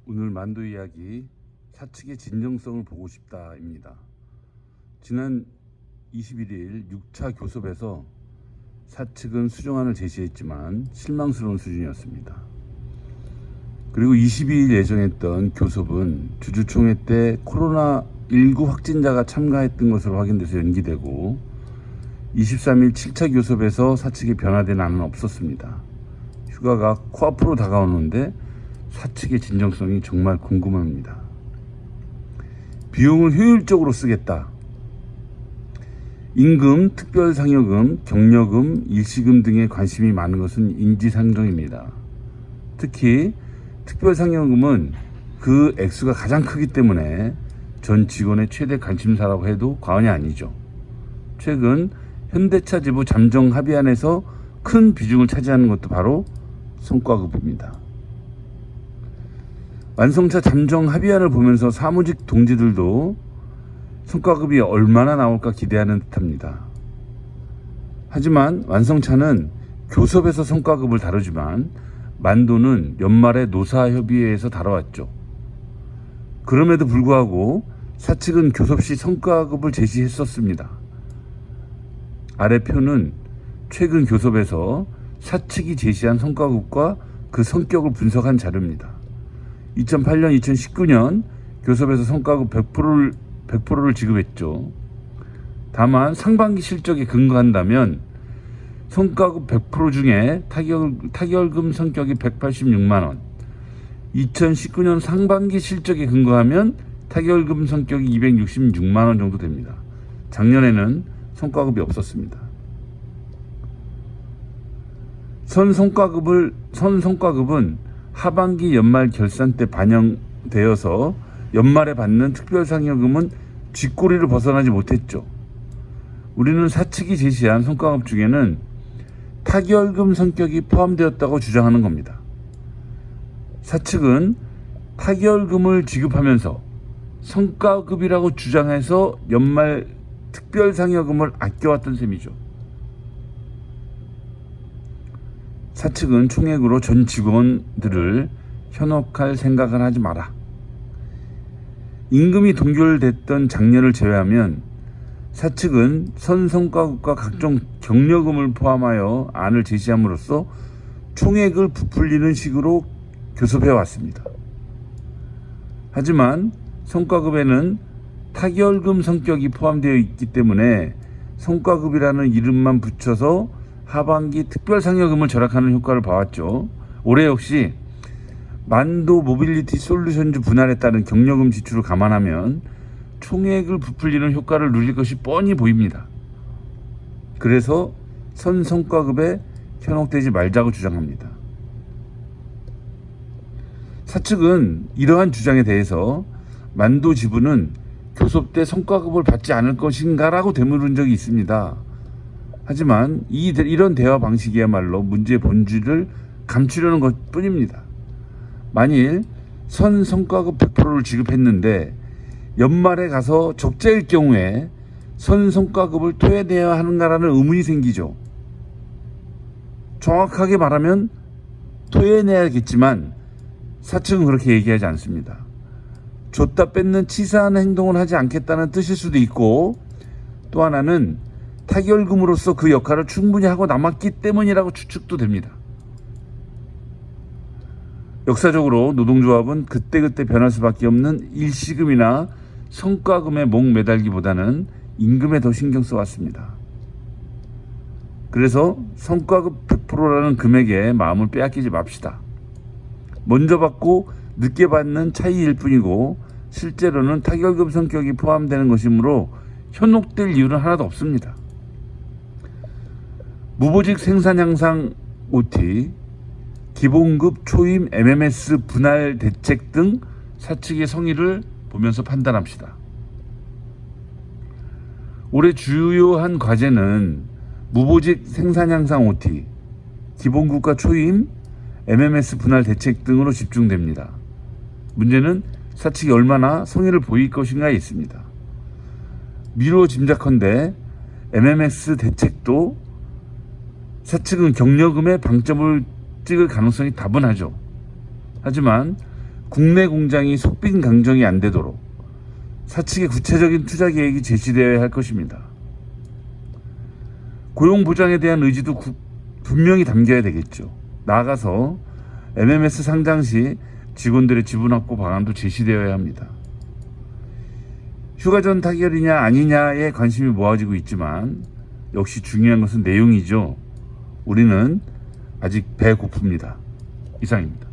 오늘 만도 이야기 사측의 진정성을 보고 싶다입니다. 지난 21일 6차 교섭에서 사측은 수정안을 제시했지만 실망스러운 수준이었습니다. 그리고 22일 예정했던 교섭은 주주총회 때 코로나19 확진자가 참가했던 것으로 확인돼서 연기되고 23일 7차 교섭에서 사측의 변화된 안은 없었습니다. 휴가가 코앞으로 다가오는데 사측의 진정성이 정말 궁금합니다. 비용을 효율적으로 쓰겠다. 임금, 특별상여금, 격려금, 일시금 등에 관심이 많은 것은 인지상정입니다. 특히 특별상여금은 그 액수가 가장 크기 때문에 전 직원의 최대 관심사라고 해도 과언이 아니죠. 최근 현대차 지부 잠정 합의안에서 큰 비중을 차지하는 것도 바로 성과급입니다. 완성차 잠정 합의안을 보면서 사무직 동지들도 성과급이 얼마나 나올까 기대하는 듯합니다. 하지만 완성차는 교섭에서 성과급을 다루지만 만도는 연말에 노사협의회에서 다뤄왔죠. 그럼에도 불구하고 사측은 교섭 시 성과급을 제시했었습니다. 아래 표는 최근 교섭에서 사측이 제시한 성과급과 그 성격을 분석한 자료입니다. 2008년, 2019년 교섭에서 성과급 100%를 지급했죠. 다만 상반기 실적에 근거한다면 성과급 100% 중에 타결금 성격이 186만원, 2019년 상반기 실적에 근거하면 타결금 성격이 266만원 정도 됩니다. 작년에는 성과급이 없었습니다. 선 성과급은 하반기 연말 결산 때 반영되어서 연말에 받는 특별상여금은 쥐꼬리를 벗어나지 못했죠. 우리는 사측이 제시한 성과급 중에는 타결금 성격이 포함되었다고 주장하는 겁니다. 사측은 타결금을 지급하면서 성과급이라고 주장해서 연말 특별상여금을 아껴왔던 셈이죠. 사측은 총액으로 전 직원들을 현혹할 생각을 하지 마라. 임금이 동결됐던 작년을 제외하면 사측은 선성과급과 각종 격려금을 포함하여 안을 제시함으로써 총액을 부풀리는 식으로 교섭해 왔습니다. 하지만 성과급에는 타결금 성격이 포함되어 있기 때문에 성과급이라는 이름만 붙여서 하반기 특별상여금을 절약하는 효과를 봐왔죠. 올해 역시 만도 모빌리티 솔루션즈 분할에 따른 격려금 지출을 감안하면 총액을 부풀리는 효과를 누릴 것이 뻔히 보입니다. 그래서 선성과급에 현혹되지 말자고 주장합니다. 사측은 이러한 주장에 대해서 만도 지부는 교섭 때 성과급을 받지 않을 것인가라고 되물은 적이 있습니다. 하지만 이런 대화 방식이야말로 문제의 본질을 감추려는 것뿐입니다. 만일 선 성과급 100%를 지급했는데 연말에 가서 적자일 경우에 선 성과급을 토해내야 하는가라는 의문이 생기죠. 정확하게 말하면 토해내야겠지만 사측은 그렇게 얘기하지 않습니다. 줬다 뺏는 치사한 행동을 하지 않겠다는 뜻일 수도 있고, 또 하나는 타결금으로서 그 역할을 충분히 하고 남았기 때문이라고 추측도 됩니다. 역사적으로 노동조합은 그때그때 변할 수밖에 없는 일시금이나 성과금에 목 매달기보다는 임금에 더 신경 써왔습니다. 그래서 성과급 100%라는 금액에 마음을 빼앗기지 맙시다. 먼저 받고 늦게 받는 차이일 뿐이고 실제로는 타결금 성격이 포함되는 것이므로 현혹될 이유는 하나도 없습니다. 무보직 생산 향상 OT, 기본급 초임 MMS 분할 대책 등 사측의 성의를 보면서 판단합시다. 올해 주요한 과제는 무보직 생산 향상 OT, 기본급과 초임, MMS 분할 대책 등으로 집중됩니다. 문제는 사측이 얼마나 성의를 보일 것인가에 있습니다. 미루어 짐작컨대 MMS 대책도 사측은 격려금에 방점을 찍을 가능성이 다분하죠. 하지만 국내 공장이 속빈 강정이 안 되도록 사측의 구체적인 투자 계획이 제시되어야 할 것입니다. 고용 보장에 대한 의지도 분명히 담겨야 되겠죠. 나아가서 MMS 상장 시 직원들의 지분 확보 방안도 제시되어야 합니다. 휴가 전 타결이냐 아니냐에 관심이 모아지고 있지만 역시 중요한 것은 내용이죠. 우리는 아직 배고픕니다. 이상입니다.